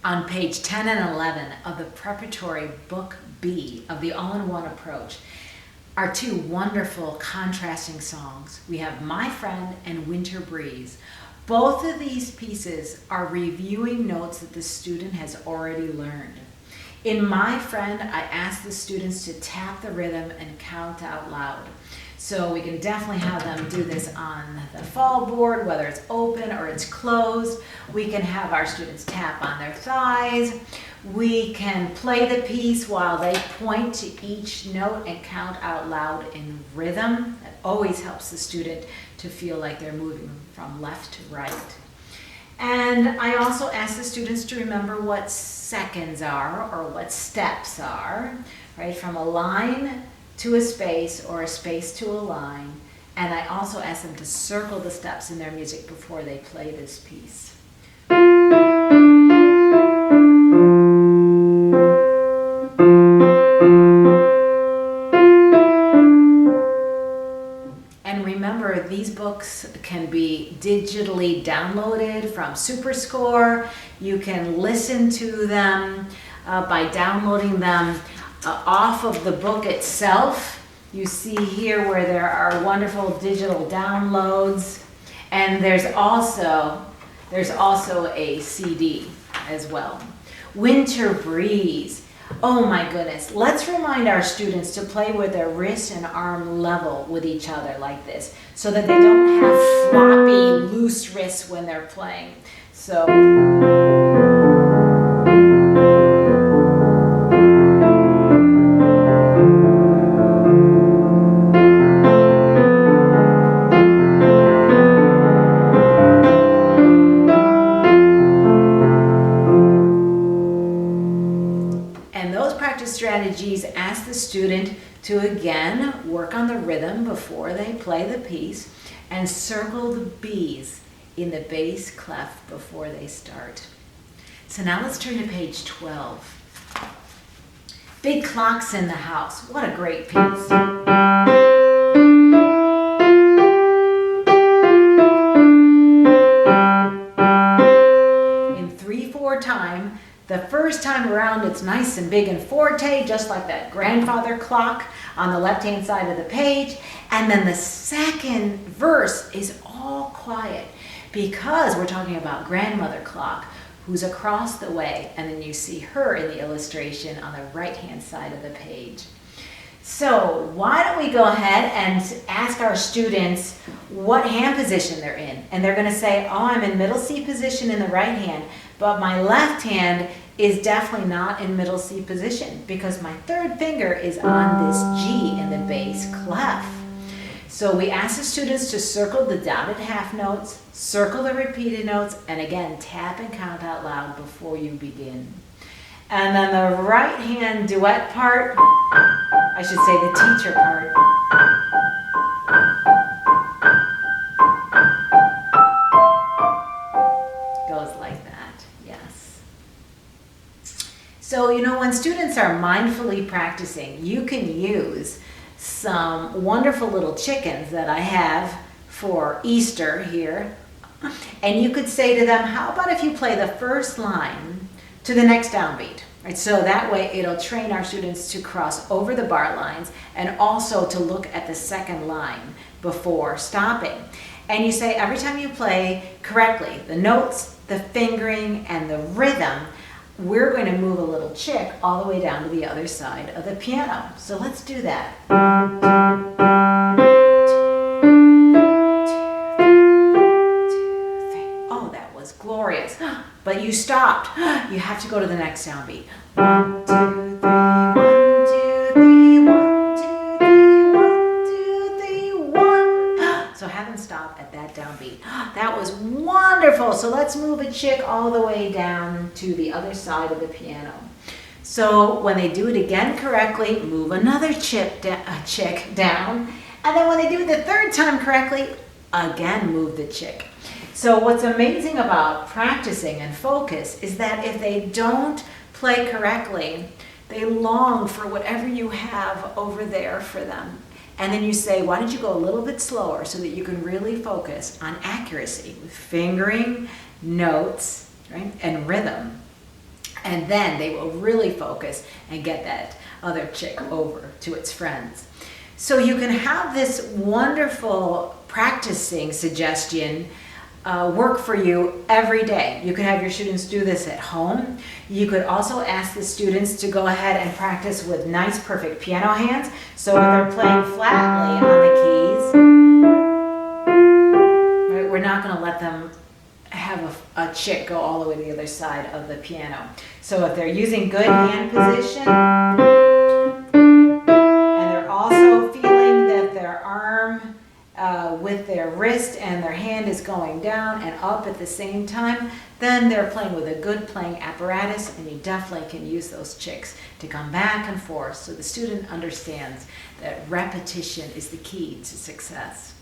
on page 10 and 11 of the preparatory book B of the all-in-one approach are two wonderful contrasting songs. We have My Friend and Winter Breeze. Both of these pieces are reviewing notes that the student has already learned. In My Friend, I ask the students to tap the rhythm and count out loud. So we can definitely have them do this on the fall board, whether it's open or it's closed. We can have our students tap on their thighs. We can play the piece while they point to each note and count out loud in rhythm. That always helps the student to feel like they're moving from left to right. And I also ask the students to remember what seconds are or what steps are, right? From a line to a space or a space to a line. And I also ask them to circle the steps in their music before they play this piece. And remember, these books can be digitally downloaded from SuperScore. You can listen to them by downloading them off of the book itself. You see here where there are wonderful digital downloads, and there's also a CD as well. Winter Breeze. Oh my goodness. Let's remind our students to play with their wrist and arm level with each other like this, so that they don't have floppy, loose wrists when they're playing. So strategies ask the student to again work on the rhythm before they play the piece and circle the B's in the bass clef before they start. So now let's turn to page 12. Big Clocks in the House. What a great piece. In 3/4 time. The first time around, it's nice and big and forte, just like that grandfather clock on the left-hand side of the page. And then the second verse is all quiet because we're talking about grandmother clock, who's across the way. And then you see her in the illustration on the right-hand side of the page. So why don't we go ahead and ask our students what hand position they're in. And they're going to say, oh, I'm in middle C position in the right hand, but my left hand is definitely not in middle C position because my third finger is on this G in the bass clef. So we ask the students to circle the dotted half notes, circle the repeated notes, and again, tap and count out loud before you begin. And then the right hand duet part, I should say the teacher part, goes like that, yes. So, when students are mindfully practicing, you can use some wonderful little chickens that I have for Easter here. And you could say to them, how about if you play the first line to the next downbeat? Right? So that way it'll train our students to cross over the bar lines and also to look at the second line before stopping. And you say every time you play correctly, the notes, the fingering, and the rhythm, we're going to move a little chick all the way down to the other side of the piano. So let's do that. Oh, that was glorious. But you stopped. You have to go to the next downbeat. 1, 2, 3, 1, 2, 3, 1, 2, 3, 1, 2, 3, 1. So have them stop at that downbeat. That was wonderful. So let's move a chick all the way down to the other side of the piano. So when they do it again correctly, move another chick down. And then when they do it the third time correctly, again move the chick. So what's amazing about practicing and focus is that if they don't play correctly, they long for whatever you have over there for them. And then you say, why don't you go a little bit slower so that you can really focus on accuracy with fingering, notes, right, and rhythm. And then they will really focus and get that other chick over to its friends. So you can have this wonderful practicing suggestion work for you every day. You could have your students do this at home. You could also ask the students to go ahead and practice with nice, perfect piano hands. So if they're playing flatly on the keys, right, we're not going to let them have a chick go all the way to the other side of the piano. So if they're using good hand position, and they're also feeling that their arm with their wrist and their hand is going down and up at the same time, then they're playing with a good playing apparatus, and you definitely can use those chicks to come back and forth so the student understands that repetition is the key to success.